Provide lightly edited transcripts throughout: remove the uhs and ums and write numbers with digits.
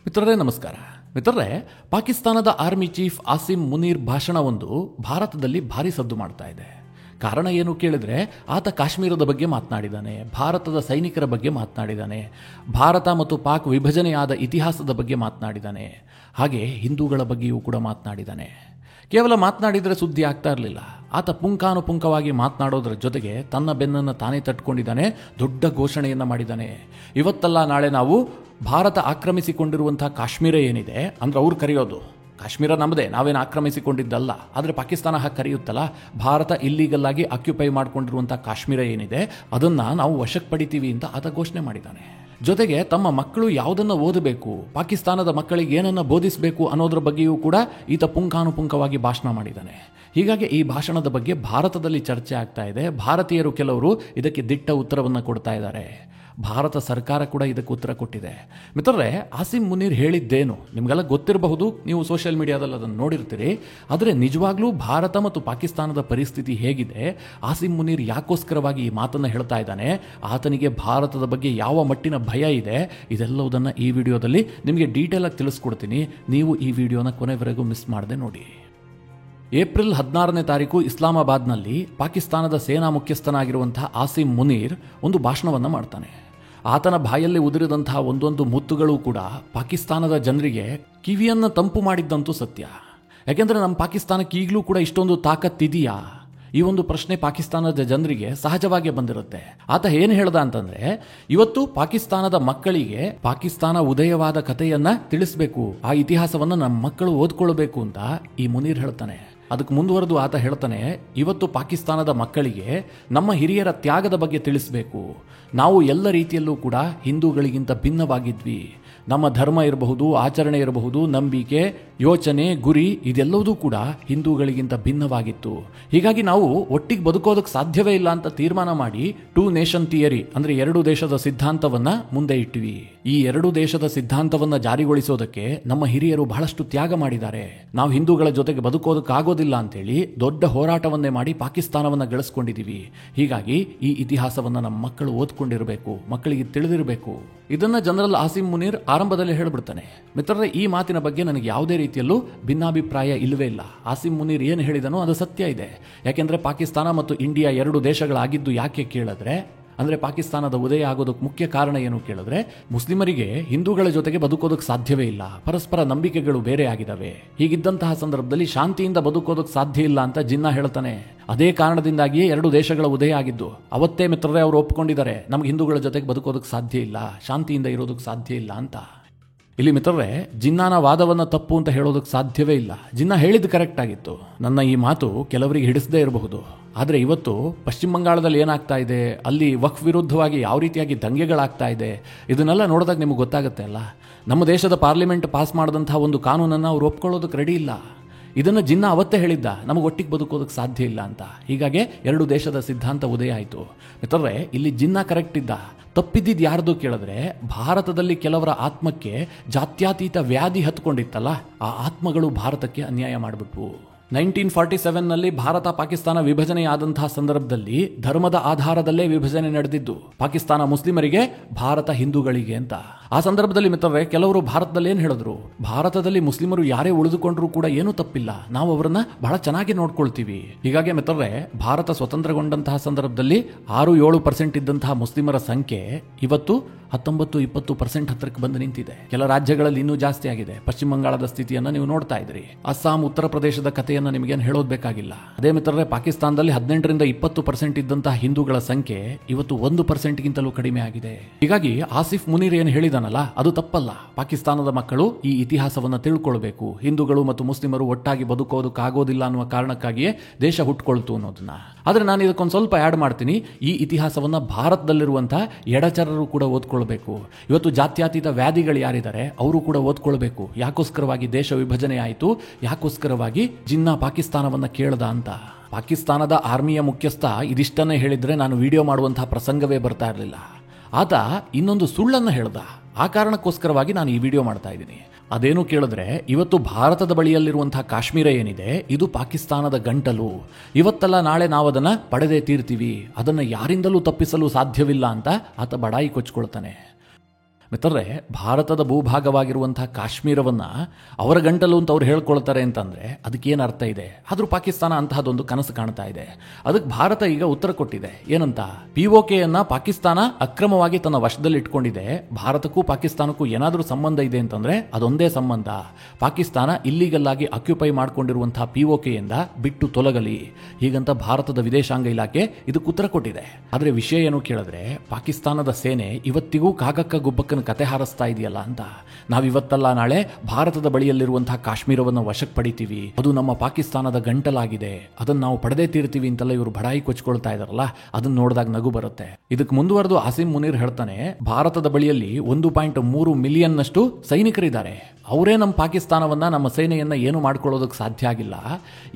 ಮಿತ್ರರೇ ನಮಸ್ಕಾರ. ಮಿತ್ರರೇ, ಪಾಕಿಸ್ತಾನದ ಆರ್ಮಿ ಚೀಫ್ ಆಸಿಮ್ ಮುನೀರ್ ಭಾಷಣವೊಂದು ಭಾರತದಲ್ಲಿ ಭಾರಿ ಸದ್ದು ಮಾಡ್ತಾ ಇದೆ. ಕಾರಣ ಏನು ಕೇಳಿದ್ರೆ, ಆತ ಕಾಶ್ಮೀರದ ಬಗ್ಗೆ ಮಾತನಾಡಿದ್ದಾನೆ, ಭಾರತದ ಸೈನಿಕರ ಬಗ್ಗೆ ಮಾತನಾಡಿದ್ದಾನೆ, ಭಾರತ ಮತ್ತು ಪಾಕ್ ವಿಭಜನೆಯಾದ ಇತಿಹಾಸದ ಬಗ್ಗೆ ಮಾತನಾಡಿದ್ದಾನೆ, ಹಾಗೆ ಹಿಂದೂಗಳ ಬಗ್ಗೆಯೂ ಕೂಡ ಮಾತನಾಡಿದ್ದಾನೆ. ಕೇವಲ ಮಾತನಾಡಿದರೆ ಸುದ್ದಿ ಆಗ್ತಾ ಇರಲಿಲ್ಲ. ಆತ ಪುಂಖಾನುಪುಂಖವಾಗಿ ಮಾತನಾಡೋದ್ರ ಜೊತೆಗೆ ತನ್ನ ಬೆನ್ನನ್ನು ತಾನೇ ತಟ್ಕೊಂಡಿದ್ದಾನೆ, ದೊಡ್ಡ ಘೋಷಣೆಯನ್ನು ಮಾಡಿದ್ದಾನೆ. ಇವತ್ತಲ್ಲ ನಾಳೆ ನಾವು ಭಾರತ ಆಕ್ರಮಿಸಿಕೊಂಡಿರುವಂಥ ಕಾಶ್ಮೀರ ಏನಿದೆ, ಅಂದ್ರೆ ಅವ್ರು ಕರೆಯೋದು ಕಾಶ್ಮೀರ ನಮ್ಮದೇ, ನಾವೇನು ಆಕ್ರಮಿಸಿಕೊಂಡಿದ್ದಲ್ಲ, ಆದರೆ ಪಾಕಿಸ್ತಾನ ಹಾಗೆ ಕರೆಯುತ್ತಲ್ಲ, ಭಾರತ ಇಲ್ಲೀಗಲ್ ಆಗಿ ಆಕ್ಯುಪೈ ಮಾಡಿಕೊಂಡಿರುವಂಥ ಕಾಶ್ಮೀರ ಏನಿದೆ ಅದನ್ನು ನಾವು ವಶಕ್ಕೆ ಪಡಿತೀವಿ ಅಂತ ಆತ ಘೋಷಣೆ ಮಾಡಿದ್ದಾನೆ. ಜೊತೆಗೆ ತಮ್ಮ ಮಕ್ಕಳು ಯಾವುದನ್ನು ಓದಬೇಕು, ಪಾಕಿಸ್ತಾನದ ಮಕ್ಕಳಿಗೆ ಏನನ್ನು ಬೋಧಿಸಬೇಕು ಅನ್ನೋದ್ರ ಬಗ್ಗೆಯೂ ಕೂಡ ಈತ ಪುಂಖಾನುಪುಂಖವಾಗಿ ಭಾಷಣ ಮಾಡಿದ್ದಾನೆ. ಹೀಗಾಗಿ ಈ ಭಾಷಣದ ಬಗ್ಗೆ ಭಾರತದಲ್ಲಿ ಚರ್ಚೆ ಆಗ್ತಾ ಇದೆ. ಭಾರತೀಯರು ಕೆಲವರು ಇದಕ್ಕೆ ದಿಟ್ಟ ಉತ್ತರವನ್ನು ಕೊಡ್ತಾ ಇದ್ದಾರೆ. ಭಾರತ ಸರ್ಕಾರ ಕೂಡ ಇದಕ್ಕೆ ಉತ್ತರ ಕೊಟ್ಟಿದೆ. ಮಿತ್ರರೇ, ಆಸಿಮ್ ಮುನೀರ್ ಹೇಳಿದ್ದೇನು ನಿಮಗೆಲ್ಲ ಗೊತ್ತಿರಬಹುದು, ನೀವು ಸೋಷಿಯಲ್ ಮೀಡಿಯಾದಲ್ಲಿ ಅದನ್ನು ನೋಡಿರ್ತೀರಿ. ಆದರೆ ನಿಜವಾಗ್ಲೂ ಭಾರತ ಮತ್ತು ಪಾಕಿಸ್ತಾನದ ಪರಿಸ್ಥಿತಿ ಹೇಗಿದೆ, ಆಸಿಮ್ ಮುನೀರ್ ಯಾಕೋಸ್ಕರವಾಗಿ ಈ ಮಾತನ್ನು ಹೇಳ್ತಾ ಇದ್ದಾನೆ, ಆತನಿಗೆ ಭಾರತದ ಬಗ್ಗೆ ಯಾವ ಮಟ್ಟಿನ ಭಯ ಇದೆ, ಇದೆಲ್ಲವುದನ್ನು ಈ ವಿಡಿಯೋದಲ್ಲಿ ನಿಮಗೆ ಡೀಟೇಲ್ ಆಗಿ ತಿಳಿಸ್ಕೊಡ್ತೀನಿ. ನೀವು ಈ ವಿಡಿಯೋನ ಕೊನೆವರೆಗೂ ಮಿಸ್ ಮಾಡದೆ ನೋಡಿ. ಏಪ್ರಿಲ್ 16ನೇ ತಾರೀಕು ಇಸ್ಲಾಮಾಬಾದ್ನಲ್ಲಿ ಪಾಕಿಸ್ತಾನದ ಸೇನಾ ಮುಖ್ಯಸ್ಥನಾಗಿರುವಂತಹ ಆಸಿಮ್ ಮುನೀರ್ ಒಂದು ಭಾಷಣವನ್ನು ಮಾಡ್ತಾನೆ. ಆತನ ಬಾಯಲ್ಲಿ ಉದುರಿದಂತಹ ಒಂದೊಂದು ಮುತ್ತುಗಳು ಕೂಡ ಪಾಕಿಸ್ತಾನದ ಜನರಿಗೆ ಕಿವಿಯನ್ನು ತಂಪು ಮಾಡಿದ್ದಂತೂ ಸತ್ಯ. ಯಾಕೆಂದರೆ ನಮ್ಮ ಪಾಕಿಸ್ತಾನಕ್ಕೆ ಈಗಲೂ ಕೂಡ ಇಷ್ಟೊಂದು ತಾಕತ್ತಿದೆಯಾ, ಈ ಒಂದು ಪ್ರಶ್ನೆ ಪಾಕಿಸ್ತಾನದ ಜನರಿಗೆ ಸಹಜವಾಗಿ ಬಂದಿರುತ್ತೆ. ಆತ ಏನು ಹೇಳ್ದ ಅಂತಂದ್ರೆ, ಇವತ್ತು ಪಾಕಿಸ್ತಾನದ ಮಕ್ಕಳಿಗೆ ಪಾಕಿಸ್ತಾನ ಉದಯವಾದ ಕಥೆಯನ್ನ ತಿಳಿಸ್ಬೇಕು, ಆ ಇತಿಹಾಸವನ್ನು ನಮ್ಮ ಮಕ್ಕಳು ಓದ್ಕೊಳ್ಬೇಕು ಅಂತ ಈ ಮುನೀರ್ ಹೇಳ್ತಾನೆ. ಅದಕ್ಕೆ ಮುಂದುವರೆದು ಆತ ಹೇಳ್ತಾನೆ, ಇವತ್ತು ಪಾಕಿಸ್ತಾನದ ಮಕ್ಕಳಿಗೆ ನಮ್ಮ ಹಿರಿಯರ ತ್ಯಾಗದ ಬಗ್ಗೆ ತಿಳಿಸಬೇಕು. ನಾವು ಎಲ್ಲ ರೀತಿಯಲ್ಲೂ ಕೂಡ ಹಿಂದೂಗಳಿಗಿಂತ ಭಿನ್ನವಾಗಿದ್ವಿ. ನಮ್ಮ ಧರ್ಮ ಇರಬಹುದು, ಆಚರಣೆ ಇರಬಹುದು, ನಂಬಿಕೆ, ಯೋಚನೆ, ಗುರಿ ಇದೆಲ್ಲವೂ ಕೂಡ ಹಿಂದೂಗಳಿಗಿಂತ ಭಿನ್ನವಾಗಿತ್ತು. ಹೀಗಾಗಿ ನಾವು ಒಟ್ಟಿಗೆ ಬದುಕೋದಕ್ಕೆ ಸಾಧ್ಯವೇ ಇಲ್ಲ ಅಂತ ತೀರ್ಮಾನ ಮಾಡಿ 2 ನೇಷನ್ ಥಿಯರಿ ಅಂದ್ರೆ 2 ದೇಶದ ಸಿದ್ಧಾಂತವನ್ನ ಮುಂದೆ ಇಟ್ಟಿವಿ. ಈ 2 ದೇಶದ ಸಿದ್ಧಾಂತವನ್ನ ಜಾರಿಗೊಳಿಸೋದಕ್ಕೆ ನಮ್ಮ ಹಿರಿಯರು ಬಹಳಷ್ಟು ತ್ಯಾಗ ಮಾಡಿದ್ದಾರೆ. ನಾವು ಹಿಂದೂಗಳ ಜೊತೆಗೆ ಬದುಕೋದಕ್ಕಾಗೋದಿಲ್ಲ ಅಂತೇಳಿ ದೊಡ್ಡ ಹೋರಾಟವನ್ನೇ ಮಾಡಿ ಪಾಕಿಸ್ತಾನವನ್ನ ಗಳಿಸ್ಕೊಂಡಿದ್ದೀವಿ. ಹೀಗಾಗಿ ಈ ಇತಿಹಾಸವನ್ನ ನಮ್ಮ ಮಕ್ಕಳು ಓದ್ಕೊಂಡಿರಬೇಕು, ಮಕ್ಕಳಿಗೆ ತಿಳಿದಿರಬೇಕು. ಇದನ್ನ ಜನರಲ್ ಆಸಿಮ್ ಮುನೀರ್ ಆರಂಭದಲ್ಲಿ ಹೇಳ್ಬಿಡ್ತಾನೆ. ಮಿತ್ರರೇ, ಈ ಮಾತಿನ ಬಗ್ಗೆ ನನಗೆ ಯಾವುದೇ ರೀತಿಯಲ್ಲೂ ಭಿನ್ನಾಭಿಪ್ರಾಯ ಇಲ್ಲವೇ ಇಲ್ಲ. ಆಸಿಮ್ ಮುನೀರ್ ಏನು ಹೇಳಿದನೋ ಅದು ಸತ್ಯ ಇದೆ. ಯಾಕೆಂದ್ರೆ ಪಾಕಿಸ್ತಾನ ಮತ್ತು ಇಂಡಿಯಾ 2 ದೇಶಗಳಾಗಿದ್ದು ಯಾಕೆ ಕೇಳಿದ್ರೆ, ಅಂದ್ರೆ ಪಾಕಿಸ್ತಾನದ ಉದಯ ಆಗೋದಕ್ಕೆ ಮುಖ್ಯ ಕಾರಣ ಏನು ಕೇಳಿದ್ರೆ, ಮುಸ್ಲಿಮರಿಗೆ ಹಿಂದೂಗಳ ಜೊತೆಗೆ ಬದುಕೋದಕ್ಕೆ ಸಾಧ್ಯವೇ ಇಲ್ಲ, ಪರಸ್ಪರ ನಂಬಿಕೆಗಳು ಬೇರೆ ಆಗಿದ್ದಾವೆ. ಹೀಗಿದ್ದಂತಹ ಸಂದರ್ಭದಲ್ಲಿ ಶಾಂತಿಯಿಂದ ಬದುಕೋದಕ್ಕೆ ಸಾಧ್ಯ ಇಲ್ಲ ಅಂತ ಜಿನ್ನಾ ಹೇಳ್ತಾನೆ. ಅದೇ ಕಾರಣದಿಂದಾಗಿಯೇ 2 ದೇಶಗಳ ಉದಯ ಆಗಿದ್ದು. ಅವತ್ತೇ ಮಿತ್ರರೇ ಅವರು ಒಪ್ಪಿಕೊಂಡಿದ್ದಾರೆ, ನಮ್ಗೆ ಹಿಂದೂಗಳ ಜೊತೆಗೆ ಬದುಕೋದಕ್ಕೆ ಸಾಧ್ಯ ಇಲ್ಲ, ಶಾಂತಿಯಿಂದ ಇರೋದಕ್ಕೆ ಸಾಧ್ಯ ಇಲ್ಲ ಅಂತ. ಇಲ್ಲಿ ಮಿತ್ರರೇ, ಜಿನ್ನಾನ ವಾದವನ್ನು ತಪ್ಪು ಅಂತ ಹೇಳೋದಕ್ಕೆ ಸಾಧ್ಯವೇ ಇಲ್ಲ. ಜಿನ್ನಾ ಹೇಳಿದ್ದು ಕರೆಕ್ಟ್ ಆಗಿತ್ತು. ನನ್ನ ಈ ಮಾತು ಕೆಲವರಿಗೆ ಹಿಡಿಸದೇ ಇರಬಹುದು, ಆದರೆ ಇವತ್ತು ಪಶ್ಚಿಮ ಬಂಗಾಳದಲ್ಲಿ ಏನಾಗ್ತಾ ಇದೆ, ಅಲ್ಲಿ ವಕ್ಫ್ ವಿರುದ್ಧವಾಗಿ ಯಾವ ರೀತಿಯಾಗಿ ದಂಗೆಗಳಾಗ್ತಾ ಇದೆ, ಇದನ್ನೆಲ್ಲ ನೋಡಿದಾಗ ನಿಮಗೆ ಗೊತ್ತಾಗುತ್ತೆ ಅಲ್ಲ. ನಮ್ಮ ದೇಶದ ಪಾರ್ಲಿಮೆಂಟ್ ಪಾಸ್ ಮಾಡಿದಂತಹ ಒಂದು ಕಾನೂನನ್ನು ಅವ್ರು ಒಪ್ಕೊಳ್ಳೋದಕ್ಕೆ ರೆಡಿ ಇಲ್ಲ. ಇದನ್ನು ಜಿನ್ನಾ ಅವತ್ತೇ ಹೇಳಿದ್ದ, ನಮಗೆ ಒಟ್ಟಿಗೆ ಬದುಕೋದಕ್ಕೆ ಸಾಧ್ಯ ಇಲ್ಲ ಅಂತ. ಹೀಗಾಗಿ 2 ದೇಶದ ಸಿದ್ಧಾಂತ ಉದಯ ಆಯಿತು. ಮಿತ್ರರೇ, ಇಲ್ಲಿ ಜಿನ್ನಾ ಕರೆಕ್ಟ್ ಇದ್ದ. ತಪ್ಪಿದ್ದಿದ್ದು ಯಾರ್ದು ಕೇಳಿದ್ರೆ, ಭಾರತದಲ್ಲಿ ಕೆಲವರ ಆತ್ಮಕ್ಕೆ ಜಾತ್ಯತೀತ ವ್ಯಾಧಿ ಹತ್ಕೊಂಡಿತ್ತಲ್ಲ, ಆ ಆತ್ಮಗಳು ಭಾರತಕ್ಕೆ ಅನ್ಯಾಯ ಮಾಡಿಬಿಟ್ವು. 1947ನಲ್ಲಿ ಭಾರತ ಪಾಕಿಸ್ತಾನ ವಿಭಜನೆಯಾದಂತಹ ಸಂದರ್ಭದಲ್ಲಿ ಧರ್ಮದ ಆಧಾರದಲ್ಲೇ ವಿಭಜನೆ ನಡೆದಿದ್ದು. ಪಾಕಿಸ್ತಾನ ಮುಸ್ಲಿಮರಿಗೆ, ಭಾರತ ಹಿಂದೂಗಳಿಗೆ ಅಂತ. ಆ ಸಂದರ್ಭದಲ್ಲಿ ಮಿತ್ರರೇ, ಕೆಲವರು ಭಾರತದಲ್ಲಿ ಏನು ಹೇಳಿದ್ರು, ಭಾರತದಲ್ಲಿ ಮುಸ್ಲಿಮರು ಯಾರೇ ಉಳಿದುಕೊಂಡ್ರೂ ಕೂಡ ಏನೂ ತಪ್ಪಿಲ್ಲ, ನಾವು ಅವರನ್ನ ಬಹಳ ಚೆನ್ನಾಗಿ ನೋಡ್ಕೊಳ್ತೀವಿ. ಹೀಗಾಗಿ ಮಿತ್ರರೇ, ಭಾರತ ಸ್ವತಂತ್ರಗೊಂಡಂತಹ ಸಂದರ್ಭದಲ್ಲಿ 6-7% ಇದ್ದಂತಹ ಮುಸ್ಲಿಮರ ಸಂಖ್ಯೆ ಇವತ್ತು 19-20% ಹತ್ತಿರಕ್ಕೆ ಬಂದು ನಿಂತಿದೆ. ಕೆಲ ರಾಜ್ಯಗಳಲ್ಲಿ ಇನ್ನೂ ಜಾಸ್ತಿ ಆಗಿದೆ. ಪಶ್ಚಿಮ ಬಂಗಾಳದ ಸ್ಥಿತಿಯನ್ನು ನೀವು ನೋಡ್ತಾ ಇದ್ರಿ. ಅಸ್ಸಾಂ, ಉತ್ತರ ಪ್ರದೇಶದ ಕಥೆಯನ್ನು ನಿಮಗೇನು ಹೇಳೋದು ಬೇಕಾಗಿಲ್ಲ. ಅದೇ ಮಿತ್ರರೇ, ಪಾಕಿಸ್ತಾನದಲ್ಲಿ 18-20% ಇದ್ದಂತಹ ಹಿಂದೂಗಳ ಸಂಖ್ಯೆ ಇವತ್ತು 1%ಗಿಂತಲೂ ಕಡಿಮೆ ಆಗಿದೆ. ಹೀಗಾಗಿ ಆಸಿಫ್ ಮುನೀರ್ ಏನು ಹೇಳಿದಾನಲ್ಲ, ಅದು ತಪ್ಪಲ್ಲ. ಪಾಕಿಸ್ತಾನದ ಮಕ್ಕಳು ಈ ಇತಿಹಾಸವನ್ನು ತಿಳ್ಕೊಳ್ಬೇಕು. ಹಿಂದೂಗಳು ಮತ್ತು ಮುಸ್ಲಿಮರು ಒಟ್ಟಾಗಿ ಬದುಕೋದಕ್ಕಾಗೋದಿಲ್ಲ ಅನ್ನುವ ಕಾರಣಕ್ಕಾಗಿಯೇ ದೇಶ ಹುಟ್ಕೊಳ್ತು ಅನ್ನೋದನ್ನ. ಆದರೆ ನಾನು ಇದಕ್ಕೊಂದು ಸ್ವಲ್ಪ ಆ್ಯಡ್ ಮಾಡ್ತೀನಿ. ಈ ಇತಿಹಾಸವನ್ನು ಭಾರತದಲ್ಲಿರುವಂತಹ ಎಡಚರರು ಕೂಡ ಓದ್ಕೊಳ್ಬೇಕು. ಇವತ್ತು ಜಾತ್ಯತೀತ ವ್ಯಾಧಿಗಳು ಯಾರಿದ್ದಾರೆ ಅವರು ಕೂಡ ಓದ್ಕೊಳ್ಬೇಕು. ಯಾಕೋಸ್ಕರವಾಗಿ ದೇಶ ವಿಭಜನೆ ಆಯಿತು, ಯಾಕೋಸ್ಕರವಾಗಿ ಜಿನ್ನಾ ಪಾಕಿಸ್ತಾನವನ್ನ ಕೇಳ್ದ ಅಂತ. ಪಾಕಿಸ್ತಾನದ ಆರ್ಮಿಯ ಮುಖ್ಯಸ್ಥ ಇದಿಷ್ಟನ್ನೇ ಹೇಳಿದ್ರೆ ನಾನು ವಿಡಿಯೋ ಮಾಡುವಂತಹ ಪ್ರಸಂಗವೇ ಬರ್ತಾ ಇರಲಿಲ್ಲ. ಆತ ಇನ್ನೊಂದು ಸುಳ್ಳನ್ನು ಹೇಳ್ದ. ಆ ಕಾರಣಕ್ಕೋಸ್ಕರವಾಗಿ ನಾನು ಈ ವಿಡಿಯೋ ಮಾಡ್ತಾ ಇದ್ದೀನಿ. ಅದೇನು ಕೇಳಿದ್ರೆ, ಇವತ್ತು ಭಾರತದ ಬಳಿಯಲ್ಲಿರುವಂತಹ ಕಾಶ್ಮೀರ ಏನಿದೆ, ಇದು ಪಾಕಿಸ್ತಾನದ ಗಂಟಲು. ಇವತ್ತಲ್ಲ ನಾಳೆ ನಾವು ಅದನ್ನ ಪಡೆದೇ ತೀರ್ತೀವಿ, ಅದನ್ನು ಯಾರಿಂದಲೂ ತಪ್ಪಿಸಲು ಸಾಧ್ಯವಿಲ್ಲ ಅಂತ ಆತ ಬಡಾಯಿ ಕೊಚ್ಕೊಳ್ತಾನೆ. ಮಿತ್ರರೇ, ಭಾರತದ ಭೂಭಾಗವಾಗಿರುವಂತಹ ಕಾಶ್ಮೀರವನ್ನ ಅವರ ಗಂಟಲು ಅಂತ ಅವ್ರು ಹೇಳ್ಕೊಳ್ತಾರೆ ಅಂತಂದ್ರೆ ಅದಕ್ಕೇನು ಅರ್ಥ ಇದೆ? ಆದ್ರೂ ಪಾಕಿಸ್ತಾನ ಅಂತಹದೊಂದು ಕನಸು ಕಾಣ್ತಾ ಇದೆ. ಅದಕ್ಕೆ ಭಾರತ ಈಗ ಉತ್ತರ ಕೊಟ್ಟಿದೆ. ಏನಂತ? ಪಿಒಕೆಯನ್ನ ಪಾಕಿಸ್ತಾನ ಅಕ್ರಮವಾಗಿ ತನ್ನ ವಶದಲ್ಲಿ ಇಟ್ಕೊಂಡಿದೆ. ಭಾರತಕ್ಕೂ ಪಾಕಿಸ್ತಾನಕ್ಕೂ ಏನಾದರೂ ಸಂಬಂಧ ಇದೆ ಅಂತಂದ್ರೆ ಅದೊಂದೇ ಸಂಬಂಧ. ಪಾಕಿಸ್ತಾನ ಇಲ್ಲಿಗಲ್ ಆಗಿ ಆಕ್ಯುಪೈ ಮಾಡಿಕೊಂಡಿರುವಂತಹ ಪಿಒಕೆಯಿಂದ ಬಿಟ್ಟು ತೊಲಗಲಿ, ಹೀಗಂತ ಭಾರತದ ವಿದೇಶಾಂಗ ಇಲಾಖೆ ಇದಕ್ಕೆ ಉತ್ತರ ಕೊಟ್ಟಿದೆ. ಆದ್ರೆ ವಿಷಯ ಏನು ಕೇಳಿದ್ರೆ, ಪಾಕಿಸ್ತಾನದ ಸೇನೆ ಇವತ್ತಿಗೂ ಕಾಗಕ್ಕ ಗುಬ್ಬಕ್ಕನ ಕತೆ ಹಾರಿಸ್ತಾ ಇದೆಯಲ್ಲ ಅಂತ. ನಾವಿವತ್ತಲ್ಲ ನಾಳೆ ಭಾರತದ ಬಳಿಯಲ್ಲಿರುವಂತಹ ಕಾಶ್ಮೀರವನ್ನು ವಶಕ್ಕೆ ಪಡಿತೀವಿ, ಅದು ನಮ್ಮ ಪಾಕಿಸ್ತಾನದ ಗಂಟಲಾಗಿದೆ, ಅದನ್ನ ನಾವು ಪಡೆದೇ ತೀರ್ತೀವಿ ಅಂತೆಲ್ಲ ಇವರು ಬಡಾಯಿ ಕೊಚ್ಕೊಳ್ತಾ ಇದಾರಲ್ಲ, ಅದನ್ನ ನೋಡಿದಾಗ ನಗು ಬರುತ್ತೆ. ಇದಕ್ಕೆ ಮುಂದುವರೆದು ಆಸಿಮ್ ಮುನೀರ್ ಹೇಳ್ತಾನೆ, ಭಾರತದ ಬಳಿಯಲ್ಲಿ 1.3 ಮಿಲಿಯನ್ ನಷ್ಟು ಸೈನಿಕರಿದ್ದಾರೆ. ಅವರೇ ನಮ್ಮ ಪಾಕಿಸ್ತಾನವನ್ನ, ನಮ್ಮ ಸೇನೆಯನ್ನ ಏನು ಮಾಡ್ಕೊಳ್ಳೋದಕ್ಕೆ ಸಾಧ್ಯ ಆಗಿಲ್ಲ.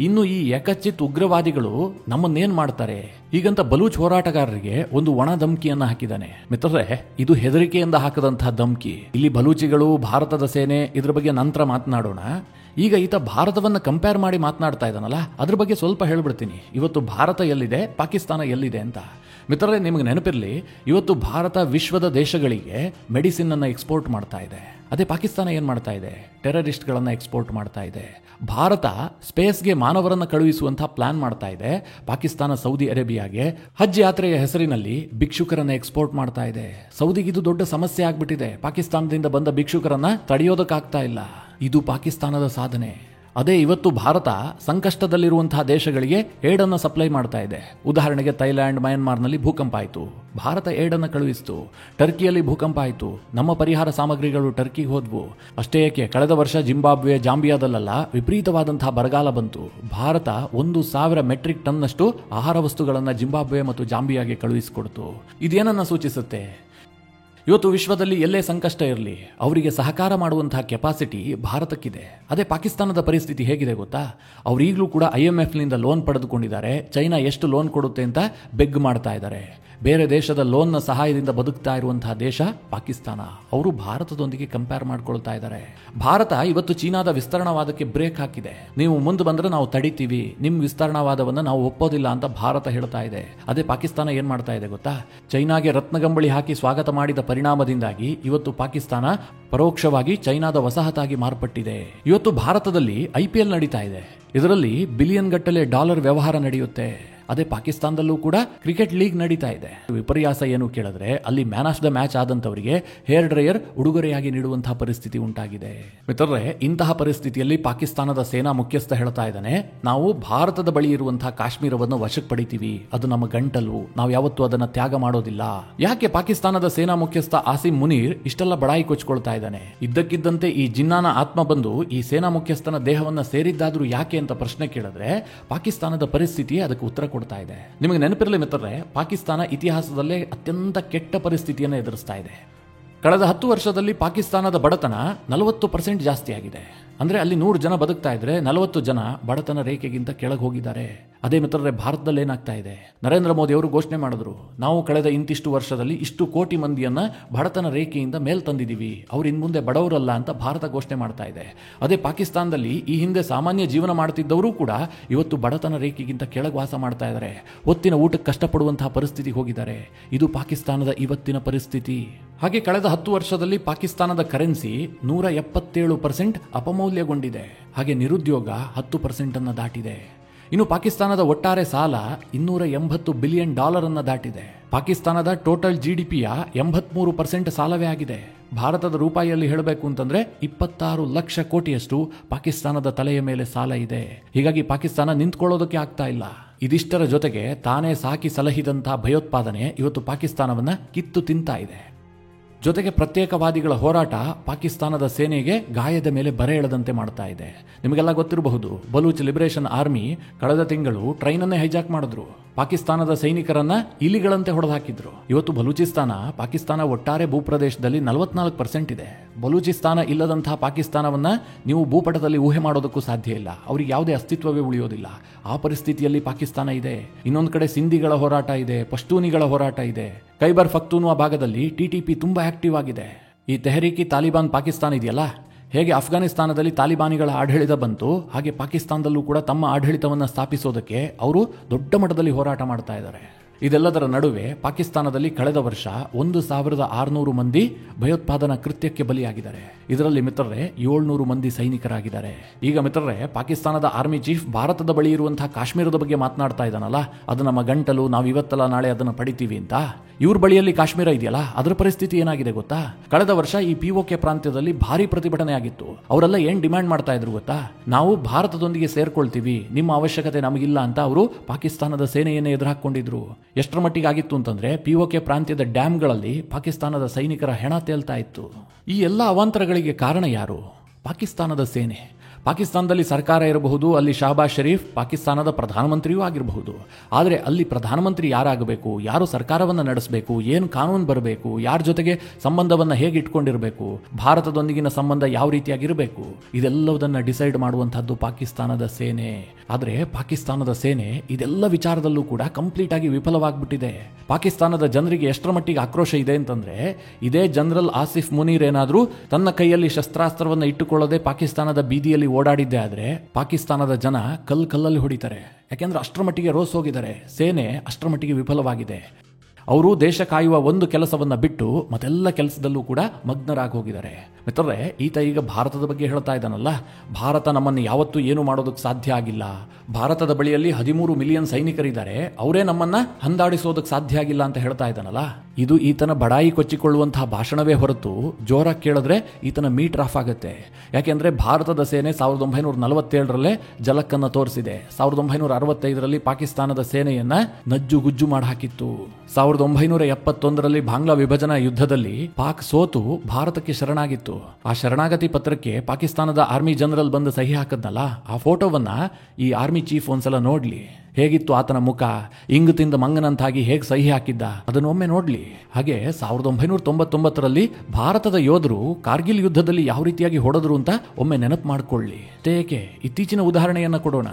ಇನ್ನು ಈ ಏಕಚಿತ್ ಉಗ್ರವಾದಿಗಳು ನಮ್ಮನ್ನೇನ್ ಮಾಡ್ತಾರೆ ಹೀಗಂತ ಬಲೂಚ್ ಹೋರಾಟಗಾರರಿಗೆ ಒಂದು ಒಣ ಧಮ್ಕಿಯನ್ನ ಹಾಕಿದ್ದಾನೆ. ಮಿತ್ರರೇ, ಇದು ಹೆದರಿಕೆಯಿಂದ ಹಾಕದಂತಹ ಧಮ್ಕಿ. ಇಲ್ಲಿ ಬಲೂಚಿಗಳು, ಭಾರತದ ಸೇನೆ, ಇದ್ರ ಬಗ್ಗೆ ನಂತರ ಮಾತನಾಡೋಣ. ಈಗ ಈತ ಭಾರತವನ್ನ ಕಂಪೇರ್ ಮಾಡಿ ಮಾತನಾಡ್ತಾ ಇದ್ದಾನಲ್ಲ, ಅದ್ರ ಬಗ್ಗೆ ಸ್ವಲ್ಪ ಹೇಳ್ಬಿಡ್ತೀನಿ. ಇವತ್ತು ಭಾರತ ಎಲ್ಲಿದೆ, ಪಾಕಿಸ್ತಾನ ಎಲ್ಲಿದೆ ಅಂತ. ಮಿತ್ರರೇ, ನಿಮಗೆ ನೆನಪಿರಲಿ, ಇವತ್ತು ಭಾರತ ವಿಶ್ವದ ದೇಶಗಳಿಗೆ ಮೆಡಿಸಿನ್ ಅನ್ನ ಎಕ್ಸ್ಪೋರ್ಟ್ ಮಾಡ್ತಾ ಇದೆ. ಅದೇ ಪಾಕಿಸ್ತಾನ ಏನ್ ಮಾಡ್ತಾ ಇದೆ? ಟೆರರಿಸ್ಟ್ಗಳನ್ನ ಎಕ್ಸ್ಪೋರ್ಟ್ ಮಾಡ್ತಾ ಇದೆ. ಭಾರತ ಸ್ಪೇಸ್ಗೆ ಮಾನವರನ್ನ ಕಳುಹಿಸುವಂತಹ ಪ್ಲಾನ್ ಮಾಡ್ತಾ ಇದೆ. ಪಾಕಿಸ್ತಾನ ಸೌದಿ ಅರೇಬಿಯಾಗೆ ಹಜ್ ಯಾತ್ರೆಯ ಹೆಸರಿನಲ್ಲಿ ಭಿಕ್ಷುಕರನ್ನ ಎಕ್ಸ್ಪೋರ್ಟ್ ಮಾಡ್ತಾ ಇದೆ. ಸೌದಿಗೆ ಇದು ದೊಡ್ಡ ಸಮಸ್ಯೆ ಆಗ್ಬಿಟ್ಟಿದೆ. ಪಾಕಿಸ್ತಾನದಿಂದ ಬಂದ ಭಿಕ್ಷುಕರನ್ನ ತಡೆಯೋದಕ್ಕಾಗ್ತಾ ಇಲ್ಲ. ಇದು ಪಾಕಿಸ್ತಾನದ ಸಾಧನೆ. ಅದೇ ಇವತ್ತು ಭಾರತ ಸಂಕಷ್ಟದಲ್ಲಿರುವಂತಹ ದೇಶಗಳಿಗೆ ಏಡನ್ನು ಸಪ್ಲೈ ಮಾಡ್ತಾ ಇದೆ. ಉದಾಹರಣೆಗೆ ಥೈಲ್ಯಾಂಡ್, ಮಯನ್ಮಾರ್ನಲ್ಲಿ ಭೂಕಂಪ ಆಯಿತು, ಭಾರತ ಏಡನ್ನು ಕಳುಹಿಸಿತು. ಟರ್ಕಿಯಲ್ಲಿ ಭೂಕಂಪ ಆಯಿತು, ನಮ್ಮ ಪರಿಹಾರ ಸಾಮಗ್ರಿಗಳು ಟರ್ಕಿಗೆ ಹೋದ್ವು. ಅಷ್ಟೇ ಏಕೆ, ಕಳೆದ ವರ್ಷ ಜಿಂಬಾಬ್ವೆ, ಜಾಂಬಿಯಾದಲ್ಲೆಲ್ಲ ವಿಪರೀತವಾದಂತಹ ಬರಗಾಲ ಬಂತು. ಭಾರತ 1,000 ಮೆಟ್ರಿಕ್ ಟನ್ನಷ್ಟು ಆಹಾರ ವಸ್ತುಗಳನ್ನು ಜಿಂಬಾಬ್ವೆ ಮತ್ತು ಜಾಂಬಿಯಾಗೆ ಕಳುಹಿಸಿಕೊಡ್ತು. ಇದೇನನ್ನ ಸೂಚಿಸುತ್ತೆ? ಇವತ್ತು ವಿಶ್ವದಲ್ಲಿ ಎಲ್ಲೇ ಸಂಕಷ್ಟ ಇರಲಿ, ಅವರಿಗೆ ಸಹಕಾರ ಮಾಡುವಂತಹ ಕೆಪಾಸಿಟಿ ಭಾರತಕ್ಕಿದೆ. ಅದೇ ಪಾಕಿಸ್ತಾನದ ಪರಿಸ್ಥಿತಿ ಹೇಗಿದೆ ಗೊತ್ತಾ? ಅವರು ಈಗಲೂ ಕೂಡ IMFನಿಂದ ಲೋನ್ ಪಡೆದುಕೊಂಡಿದ್ದಾರೆ. ಚೈನಾ ಎಷ್ಟು ಲೋನ್ ಕೊಡುತ್ತೆ ಅಂತ ಬೆಗ್ ಮಾಡ್ತಾ ಇದ್ದಾರೆ. ಬೇರೆ ದೇಶದ ಲೋನ್ನ ಸಹಾಯದಿಂದ ಬದುಕ್ತಾ ಇರುವಂತಹ ದೇಶ ಪಾಕಿಸ್ತಾನ. ಅವರು ಭಾರತದೊಂದಿಗೆ ಕಂಪೇರ್ ಮಾಡ್ಕೊಳ್ತಾ ಇದ್ದಾರೆ. ಭಾರತ ಇವತ್ತು ಚೀನಾದ ವಿಸ್ತರಣಾವಾದಕ್ಕೆ ಬ್ರೇಕ್ ಹಾಕಿದೆ. ನೀವು ಮುಂದೆ ಬಂದ್ರೆ ನಾವು ತಡಿತೀವಿ, ನಿಮ್ ವಿಸ್ತರಣಾವಾದವನ್ನು ನಾವು ಒಪ್ಪೋದಿಲ್ಲ ಅಂತ ಭಾರತ ಹೇಳ್ತಾ ಇದೆ. ಅದೇ ಪಾಕಿಸ್ತಾನ ಏನ್ ಮಾಡ್ತಾ ಇದೆ ಗೊತ್ತಾ? ಚೈನಾಗೆ ರತ್ನಗಂಬಳಿ ಹಾಕಿ ಸ್ವಾಗತ ಮಾಡಿದ ಪರಿಣಾಮದಿಂದಾಗಿ ಇವತ್ತು ಪಾಕಿಸ್ತಾನ ಪರೋಕ್ಷವಾಗಿ ಚೈನಾದ ವಸಾಹತಾಗಿ ಮಾರ್ಪಟ್ಟಿದೆ. ಇವತ್ತು ಭಾರತದಲ್ಲಿ IPL ನಡೀತಾ ಇದೆ. ಇದರಲ್ಲಿ ಬಿಲಿಯನ್ ಗಟ್ಟಲೆ ಡಾಲರ್ ವ್ಯವಹಾರ ನಡೆಯುತ್ತೆ. ಅದೇ ಪಾಕಿಸ್ತಾನದಲ್ಲೂ ಕೂಡ ಕ್ರಿಕೆಟ್ ಲೀಗ್ ನಡೀತಾ ಇದೆ. ವಿಪರ್ಯಾಸ ಏನು ಕೇಳಿದ್ರೆ, ಅಲ್ಲಿ ಮ್ಯಾನ್ ಆಫ್ ದ ಮ್ಯಾಚ್ ಆದಂತವರಿಗೆ ಹೇರ್ ಡ್ರೈಯರ್ ಉಡುಗೊರೆಯಾಗಿ ನೀಡುವಂತಹ ಪರಿಸ್ಥಿತಿ ಉಂಟಾಗಿದೆ. ಮಿತ್ರರೇ, ಇಂತಹ ಪರಿಸ್ಥಿತಿಯಲ್ಲಿ ಪಾಕಿಸ್ತಾನದ ಸೇನಾ ಮುಖ್ಯಸ್ಥ ಹೇಳ್ತಾ ಇದ್ದಾನೆ, ನಾವು ಭಾರತದ ಬಳಿ ಇರುವಂತಹ ಕಾಶ್ಮೀರವನ್ನು ವಶಕ್ಕೆ ಪಡಿತೀವಿ, ಅದು ನಮ್ಮ ಗಂಟಲು, ನಾವು ಯಾವತ್ತೂ ಅದನ್ನ ತ್ಯಾಗ ಮಾಡೋದಿಲ್ಲ. ಯಾಕೆ ಪಾಕಿಸ್ತಾನದ ಸೇನಾ ಮುಖ್ಯಸ್ಥ ಆಸಿಮ್ ಮುನೀರ್ ಇಷ್ಟೆಲ್ಲ ಬಡಾಯಿ ಕೊಚ್ಕೊಳ್ತಾ ಇದ್ದಾನೆ? ಇದ್ದಕ್ಕಿದ್ದಂತೆ ಈ ಜಿನ್ನಾನ ಆತ್ಮ ಬಂದು ಈ ಸೇನಾ ಮುಖ್ಯಸ್ಥನ ದೇಹವನ್ನ ಸೇರಿದ್ದಾದ್ರೂ ಯಾಕೆ ಅಂತ ಪ್ರಶ್ನೆ ಕೇಳಿದ್ರೆ, ಪಾಕಿಸ್ತಾನದ ಪರಿಸ್ಥಿತಿ ಅದಕ್ಕೆ ಉತ್ತರ ಕೊಡ್ತಾ ಇದೆ. ನಿಮಗೆ ನೆನಪಿರಲಿ ಮಿತ್ರರೇ, ಪಾಕಿಸ್ತಾನ ಇತಿಹಾಸದಲ್ಲೇ ಅತ್ಯಂತ ಕೆಟ್ಟ ಪರಿಸ್ಥಿತಿಯನ್ನು ಎದುರಿಸ್ತಾ ಇದೆ. ಕಳೆದ 10 ವರ್ಷದಲ್ಲಿ ಪಾಕಿಸ್ತಾನದ ಬಡತನ 40% ಜಾಸ್ತಿ ಆಗಿದೆ. ಅಂದ್ರೆ ಅಲ್ಲಿ 100 ಜನ ಬದುಕ್ತಾ ಇದ್ರೆ 40 ಜನ ಬಡತನ ರೇಖೆಗಿಂತ ಕೆಳಗೆ ಹೋಗಿದ್ದಾರೆ. ಅದೇ ಮಿತ್ರರೇ, ಭಾರತದಲ್ಲಿ ಏನಾಗ್ತಾ ಇದೆ? ನರೇಂದ್ರ ಮೋದಿ ಅವರು ಘೋಷಣೆ ಮಾಡಿದ್ರು, ನಾವು ಕಳೆದ ಇಂತಿಷ್ಟು ವರ್ಷದಲ್ಲಿ ಇಷ್ಟು ಕೋಟಿ ಮಂದಿಯನ್ನ ಬಡತನ ರೇಖೆಯಿಂದ ಮೇಲ್ ತಂದಿದ್ದೀವಿ, ಅವ್ರು ಇನ್ ಮುಂದೆ ಬಡವರಲ್ಲ ಅಂತ ಭಾರತ ಘೋಷಣೆ ಮಾಡ್ತಾ ಇದೆ. ಅದೇ ಪಾಕಿಸ್ತಾನದಲ್ಲಿ ಈ ಹಿಂದೆ ಸಾಮಾನ್ಯ ಜೀವನ ಮಾಡ್ತಿದ್ದವರು ಕೂಡ ಇವತ್ತು ಬಡತನ ರೇಖೆಗಿಂತ ಕೆಳಗೆ ವಾಸ ಮಾಡ್ತಾ ಇದ್ದಾರೆ. ಹೊತ್ತಿನ ಊಟಕ್ಕೆ ಕಷ್ಟಪಡುವಂತಹ ಪರಿಸ್ಥಿತಿ ಹೋಗಿದ್ದಾರೆ. ಇದು ಪಾಕಿಸ್ತಾನದ ಇವತ್ತಿನ ಪರಿಸ್ಥಿತಿ. ಹಾಗೆ ಕಳೆದ 10 ವರ್ಷದಲ್ಲಿ ಪಾಕಿಸ್ತಾನದ ಕರೆನ್ಸಿ 177% ಅಪಮೌಲ್ಯಗೊಂಡಿದೆ. ಹಾಗೆ ನಿರುದ್ಯೋಗ 10% ಅನ್ನು ದಾಟಿದೆ. ಇನ್ನು ಪಾಕಿಸ್ತಾನದ ಒಟ್ಟಾರೆ ಸಾಲ $280 ಬಿಲಿಯನ್ ಅನ್ನು ದಾಟಿದೆ. ಪಾಕಿಸ್ತಾನದ ಟೋಟಲ್ GDPಯ 83% ಸಾಲವೇ ಆಗಿದೆ. ಭಾರತದ ರೂಪಾಯಿಯಲ್ಲಿ ಹೇಳಬೇಕು ಅಂತಂದ್ರೆ 26 ಲಕ್ಷ ಕೋಟಿಯಷ್ಟು ಪಾಕಿಸ್ತಾನದ ತಲೆಯ ಮೇಲೆ ಸಾಲ ಇದೆ. ಹೀಗಾಗಿ ಪಾಕಿಸ್ತಾನ ನಿಂತ್ಕೊಳ್ಳೋದಕ್ಕೆ ಆಗ್ತಾ ಇಲ್ಲ. ಇದಿಷ್ಟರ ಜೊತೆಗೆ ತಾನೇ ಸಾಕಿ ಸಲಹಿದಂತಹ ಭಯೋತ್ಪಾದನೆ ಇವತ್ತು ಪಾಕಿಸ್ತಾನವನ್ನ ಕಿತ್ತು ತಿಂತಾ ಇದೆ. ಜೊತೆಗೆ ಪ್ರತ್ಯೇಕವಾದಿಗಳ ಹೋರಾಟ ಪಾಕಿಸ್ತಾನದ ಸೇನೆಗೆ ಗಾಯದ ಮೇಲೆ ಬರೆ ಎಳೆದಂತೆ ಮಾಡ್ತಾ ಇದೆ. ನಿಮಗೆಲ್ಲ ಗೊತ್ತಿರಬಹುದು, ಬಲೂಚ್ ಲಿಬರೇಷನ್ ಆರ್ಮಿ ಕಳೆದ ತಿಂಗಳು ಟ್ರೈನನ್ನೇ ಹೈಜಾಕ್ ಮಾಡಿದ್ರು. ಪಾಕಿಸ್ತಾನದ ಸೈನಿಕರನ್ನ ಇಲಿಗಳಂತೆ ಹೊಡೆದಾಕಿದ್ರು. ಇವತ್ತು ಬಲೂಚಿಸ್ತಾನ ಪಾಕಿಸ್ತಾನ ಒಟ್ಟಾರೆ ಭೂಪ್ರದೇಶದಲ್ಲಿ 44% ಇದೆ. ಬಲೂಚಿಸ್ತಾನ ಇಲ್ಲದಂತಹ ಪಾಕಿಸ್ತಾನವನ್ನ ನೀವು ಭೂಪಟದಲ್ಲಿ ಊಹೆ ಮಾಡೋದಕ್ಕೂ ಸಾಧ್ಯ ಇಲ್ಲ. ಅವ್ರಿಗೆ ಯಾವುದೇ ಅಸ್ತಿತ್ವವೇ ಉಳಿಯೋದಿಲ್ಲ. ಆ ಪರಿಸ್ಥಿತಿಯಲ್ಲಿ ಪಾಕಿಸ್ತಾನ ಇದೆ. ಇನ್ನೊಂದು ಕಡೆ ಸಿಂಧಿಗಳ ಹೋರಾಟ ಇದೆ, ಪಶ್ತೂನಿಗಳ ಹೋರಾಟ ಇದೆ. ಖೈಬರ್ ಪಖ್ತೂನ್ವಾ ಭಾಗದಲ್ಲಿ TTP ತುಂಬಾ ಆಕ್ಟಿವ್ ಆಗಿದೆ. ಈ ತೆಹರೀಕಿ ತಾಲಿಬಾನ್ ಪಾಕಿಸ್ತಾನ ಇದೆಯಲ್ಲ, ಹೇಗೆ ಅಫ್ಘಾನಿಸ್ತಾನದಲ್ಲಿ ತಾಲಿಬಾನಿಗಳ ಆಡಳಿತ ಬಂತು, ಹಾಗೆ ಪಾಕಿಸ್ತಾನದಲ್ಲೂ ಕೂಡ ತಮ್ಮ ಆಡಳಿತವನ್ನು ಸ್ಥಾಪಿಸೋದಕ್ಕೆ ಅವರು ದೊಡ್ಡ ಮಟ್ಟದಲ್ಲಿ ಹೋರಾಟ ಮಾಡ್ತಾ ಇದ್ದಾರೆ. ಇದೆಲ್ಲದರ ನಡುವೆ ಪಾಕಿಸ್ತಾನದಲ್ಲಿ ಕಳೆದ ವರ್ಷ 1600 ಮಂದಿ ಭಯೋತ್ಪಾದನಾ ಕೃತ್ಯಕ್ಕೆ ಬಲಿಯಾಗಿದ್ದಾರೆ. ಇದರಲ್ಲಿ ಮಿತ್ರರೇ 700 ಮಂದಿ ಸೈನಿಕರಾಗಿದ್ದಾರೆ. ಈಗ ಮಿತ್ರರೇ, ಪಾಕಿಸ್ತಾನದ ಆರ್ಮಿ ಚೀಫ್ ಭಾರತದ ಬಳಿ ಇರುವಂತಹ ಕಾಶ್ಮೀರದ ಬಗ್ಗೆ ಮಾತನಾಡ್ತಾ ಇದ್ದಾನಲ್ಲ, ಅದು ನಮ್ಮ ಗಂಟಲು, ನಾವು ಇವತ್ತಲ್ಲ ನಾಳೆ ಅದನ್ನು ಪಡಿತೀವಿ ಅಂತ. ಇವ್ರ ಬಳಿಯಲ್ಲಿ ಕಾಶ್ಮೀರ ಇದೆಯಲ್ಲ, ಅದರ ಪರಿಸ್ಥಿತಿ ಏನಾಗಿದೆ ಗೊತ್ತಾ? ಕಳೆದ ವರ್ಷ ಈ POK ಪ್ರಾಂತ್ಯದಲ್ಲಿ ಭಾರಿ ಪ್ರತಿಭಟನೆ ಆಗಿತ್ತು. ಅವರೆಲ್ಲ ಏನ್ ಡಿಮ್ಯಾಂಡ್ ಮಾಡ್ತಾ ಇದ್ರು ಗೊತ್ತಾ? ನಾವು ಭಾರತದೊಂದಿಗೆ ಸೇರ್ಕೊಳ್ತೀವಿ, ನಿಮ್ಮ ಅವಶ್ಯಕತೆ ನಮಗಿಲ್ಲ ಅಂತ ಅವರು ಪಾಕಿಸ್ತಾನದ ಸೇನೆಯನ್ನೇ ಎದುರಾಕೊಂಡಿದ್ರು. ಎಷ್ಟರ ಮಟ್ಟಿಗೆ ಆಗಿತ್ತು ಅಂತಂದ್ರೆ POK ಪ್ರಾಂತ್ಯದ ಡ್ಯಾಮ್ಗಳಲ್ಲಿ ಪಾಕಿಸ್ತಾನದ ಸೈನಿಕರ ಹೆಣ ತೇಲ್ತಾ ಇತ್ತು. ಈ ಎಲ್ಲ ಅವಾಂತರಗಳಿಗೆ ಕಾರಣ ಯಾರು? ಪಾಕಿಸ್ತಾನದ ಸೇನೆ. ಪಾಕಿಸ್ತಾನದಲ್ಲಿ ಸರ್ಕಾರ ಇರಬಹುದು, ಅಲ್ಲಿ ಶಹಬಾಜ್ ಶರೀಫ್ ಪಾಕಿಸ್ತಾನದ ಪ್ರಧಾನಮಂತ್ರಿಯೂ ಆಗಿರಬಹುದು. ಆದರೆ ಅಲ್ಲಿ ಪ್ರಧಾನಮಂತ್ರಿ ಯಾರಾಗಬೇಕು, ಯಾರು ಸರ್ಕಾರವನ್ನು ನಡೆಸಬೇಕು, ಏನು ಕಾನೂನು ಬರಬೇಕು, ಯಾರ ಜೊತೆಗೆ ಸಂಬಂಧವನ್ನು ಹೇಗೆ ಇಟ್ಕೊಂಡಿರಬೇಕು, ಭಾರತದೊಂದಿಗಿನ ಸಂಬಂಧ ಯಾವ ರೀತಿಯಾಗಿರಬೇಕು, ಇದೆಲ್ಲವುದನ್ನು ಡಿಸೈಡ್ ಮಾಡುವಂತಹದ್ದು ಪಾಕಿಸ್ತಾನದ ಸೇನೆ. ಆದರೆ ಪಾಕಿಸ್ತಾನದ ಸೇನೆ ಇದೆಲ್ಲ ವಿಚಾರದಲ್ಲೂ ಕೂಡ ಕಂಪ್ಲೀಟ್ ಆಗಿ ವಿಫಲವಾಗ್ಬಿಟ್ಟಿದೆ. ಪಾಕಿಸ್ತಾನದ ಜನರಿಗೆ ಎಷ್ಟರ ಮಟ್ಟಿಗೆ ಆಕ್ರೋಶ ಇದೆ ಅಂತಂದ್ರೆ, ಇದೇ ಜನರಲ್ ಆಸಿಫ್ ಮುನೀರ್ ಏನಾದರೂ ತನ್ನ ಕೈಯಲ್ಲಿ ಶಸ್ತ್ರಾಸ್ತ್ರವನ್ನು ಇಟ್ಟುಕೊಳ್ಳದೆ ಪಾಕಿಸ್ತಾನದ ಬೀದಿಯಲ್ಲಿ ಓಡಾಡಿದ್ದೆ ಆದ್ರೆ ಪಾಕಿಸ್ತಾನದ ಜನ ಕಲ್ಲಲ್ಲಿ ಹೊಡಿತಾರೆ. ಯಾಕೆಂದ್ರೆ ಅಷ್ಟರ ಮಟ್ಟಿಗೆ ರೋಸ್ ಹೋಗಿದ್ದಾರೆ. ಸೇನೆ ಅಷ್ಟರ ಮಟ್ಟಿಗೆ ವಿಫಲವಾಗಿದೆ. ಅವರು ದೇಶ ಕಾಯುವ ಒಂದು ಕೆಲಸವನ್ನ ಬಿಟ್ಟು ಮತ್ತೆಲ್ಲ ಕೆಲಸದಲ್ಲೂ ಕೂಡ ಮಗ್ನರಾಗಿ ಹೋಗಿದ್ದಾರೆ. ಮಿತ್ರರೇ, ಈತ ಈಗ ಭಾರತದ ಬಗ್ಗೆ ಹೇಳ್ತಾ ಇದ್ದಾನಲ್ಲ, ಭಾರತ ನಮ್ಮನ್ನು ಯಾವತ್ತೂ ಏನು ಮಾಡೋದಕ್ಕೆ ಸಾಧ್ಯ ಆಗಿಲ್ಲ, ಭಾರತದ ಬಳಿಯಲ್ಲಿ 13 ಮಿಲಿಯನ್ ಸೈನಿಕರಿದ್ದಾರೆ, ಅವರೇ ನಮ್ಮನ್ನ ಹಂದಾಡಿಸೋದಕ್ಕೆ ಸಾಧ್ಯ ಆಗಿಲ್ಲ ಅಂತ ಹೇಳ್ತಾ ಇದ್ದಾನಲ್ಲ, ಇದು ಈತನ ಬಡಾಯಿ ಕೊಚ್ಚಿಕೊಳ್ಳುವಂತಹ ಭಾಷಣವೇ ಹೊರತು ಜೋರಾಗಿ ಕೇಳಿದ್ರೆ ಈತನ ಮೀಟರ್ ಆಫ್ ಆಗುತ್ತೆ. ಯಾಕೆಂದ್ರೆ ಭಾರತದ ಸೇನೆ 1947ರಲ್ಲೇ ಜಲಕ್ಕನ್ನು ತೋರಿಸಿದೆ. 1965ರಲ್ಲಿ ಪಾಕಿಸ್ತಾನದ ಸೇನೆಯನ್ನ ನಜ್ಜುಗುಜ್ಜು ಮಾಡಿ ಹಾಕಿತ್ತು. 1971ರಲ್ಲಿ ಬಾಂಗ್ಲಾ ವಿಭಜನಾ ಯುದ್ಧದಲ್ಲಿ ಪಾಕ್ ಸೋತು ಭಾರತಕ್ಕೆ ಶರಣಾಗಿತ್ತು. ಆ ಶರಣಾಗತಿ ಪತ್ರಕ್ಕೆ ಪಾಕಿಸ್ತಾನದ ಆರ್ಮಿ ಜನರಲ್ ಬಂದು ಸಹಿ ಹಾಕದ್ನಲ್ಲ, ಆ ಫೋಟೋವನ್ನ ಈ ಆರ್ಮಿ ಚೀಫ್ ಒಂದ್ಸಲ ನೋಡ್ಲಿ. ಹೇಗಿತ್ತು ಆತನ ಮುಖ, ಇಂಗು ತಿಂದ ಮಂಗನಂತಾಗಿ ಹೇಗೆ ಸಹಿ ಹಾಕಿದ್ದ, ಅದನ್ನೊಮ್ಮೆ ನೋಡ್ಲಿ. ಹಾಗೆ 1999ರಲ್ಲಿ ಭಾರತದ ಯೋಧರು ಕಾರ್ಗಿಲ್ ಯುದ್ಧದಲ್ಲಿ ಯಾವ ರೀತಿಯಾಗಿ ಹೊಡೆದ್ರು ಅಂತ ಒಮ್ಮೆ ನೆನಪು ಮಾಡ್ಕೊಳ್ಳಿ. ಏಕೆ ಇತ್ತೀಚಿನ ಉದಾಹರಣೆಯನ್ನ ಕೊಡೋಣ.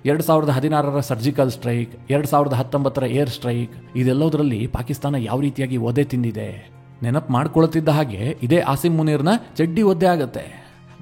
2016ರ ಸರ್ಜಿಕಲ್ ಸ್ಟ್ರೈಕ್, 2019ರ ಏರ್ ಸ್ಟ್ರೈಕ್, ಇದೆಲ್ಲದರಲ್ಲಿ ಪಾಕಿಸ್ತಾನ ಯಾವ ರೀತಿಯಾಗಿ ಒದೆ ತಿಂದಿದೆ ನೆನಪು ಮಾಡ್ಕೊಳ್ತಿದ್ದ ಹಾಗೆ ಇದೇ ಆಸಿಮ್ ಮುನೀರ್ನ ಚಡ್ಡಿ ಒದ್ದೆ ಆಗತ್ತೆ.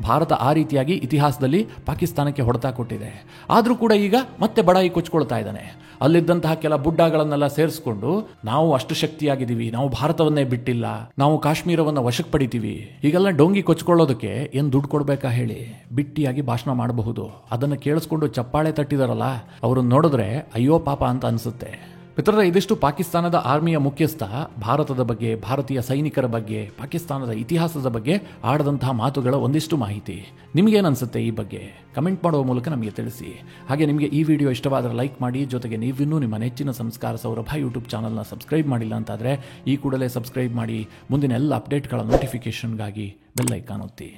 ಭಾರತ ಆ ರೀತಿಯಾಗಿ ಇತಿಹಾಸದಲ್ಲಿ ಪಾಕಿಸ್ತಾನಕ್ಕೆ ಹೊಡೆತ ಕೊಟ್ಟಿದೆ. ಆದರೂ ಕೂಡ ಈಗ ಮತ್ತೆ ಬಡಾಯಿ ಕೊಚ್ಕೊಳ್ತಾ ಇದ್ದಾನೆ. ಅಲ್ಲಿದ್ದಂತಹ ಕೆಲ ಬುಡ್ಡಾಗಳನ್ನೆಲ್ಲ ಸೇರಿಸ್ಕೊಂಡು ನಾವು ಅಷ್ಟು ಶಕ್ತಿಯಾಗಿದ್ದೀವಿ, ನಾವು ಭಾರತವನ್ನೇ ಬಿಟ್ಟಿಲ್ಲ, ನಾವು ಕಾಶ್ಮೀರವನ್ನು ವಶಕ್ಕೆ ಪಡಿತೀವಿ, ಈಗೆಲ್ಲ ಡೊಂಗಿ ಕೊಚ್ಕೊಳ್ಳೋದಕ್ಕೆ ಏನು ದುಡ್ಡು ಕೊಡಬೇಕಾ ಹೇಳಿ? ಬಿಟ್ಟಿಯಾಗಿ ಭಾಷಣ ಮಾಡಬಹುದು. ಅದನ್ನು ಕೇಳಿಸ್ಕೊಂಡು ಚಪ್ಪಾಳೆ ತಟ್ಟಿದಾರಲ್ಲ, ಅವ್ರನ್ನ ನೋಡಿದ್ರೆ ಅಯ್ಯೋ ಪಾಪ ಅಂತ ಅನಿಸುತ್ತೆ. ಮಿತ್ರರೇ, ಇದಿಷ್ಟು ಪಾಕಿಸ್ತಾನದ ಆರ್ಮಿಯ ಮುಖ್ಯಸ್ಥ ಭಾರತದ ಬಗ್ಗೆ, ಭಾರತೀಯ ಸೈನಿಕರ ಬಗ್ಗೆ, ಪಾಕಿಸ್ತಾನದ ಇತಿಹಾಸದ ಬಗ್ಗೆ ಆಡದಂತಹ ಮಾತುಗಳ ಒಂದಿಷ್ಟು ಮಾಹಿತಿ. ನಿಮಗೇನನ್ಸುತ್ತೆ ಈ ಬಗ್ಗೆ? ಕಮೆಂಟ್ ಮಾಡುವ ಮೂಲಕ ನಮಗೆ ತಿಳಿಸಿ. ಹಾಗೆ ನಿಮಗೆ ಈ ವಿಡಿಯೋ ಇಷ್ಟವಾದರೆ ಲೈಕ್ ಮಾಡಿ. ಜೊತೆಗೆ ನೀವಿನ್ನೂ ನಿಮ್ಮ ನೆಚ್ಚಿನ ಸಂಸ್ಕಾರ ಸೌರಭ ಯೂಟ್ಯೂಬ್ ಚಾನಲ್ನ ಸಬ್ಸ್ಕ್ರೈಬ್ ಮಾಡಿಲ್ಲ ಅಂತಾದರೆ ಈ ಕೂಡಲೇ ಸಬ್ಸ್ಕ್ರೈಬ್ ಮಾಡಿ. ಮುಂದಿನ ಎಲ್ಲ ಅಪ್ಡೇಟ್ಗಳ ನೋಟಿಫಿಕೇಷನ್ಗಾಗಿ ಬೆಲ್ ಐಕಾನ್ ಒತ್ತಿ.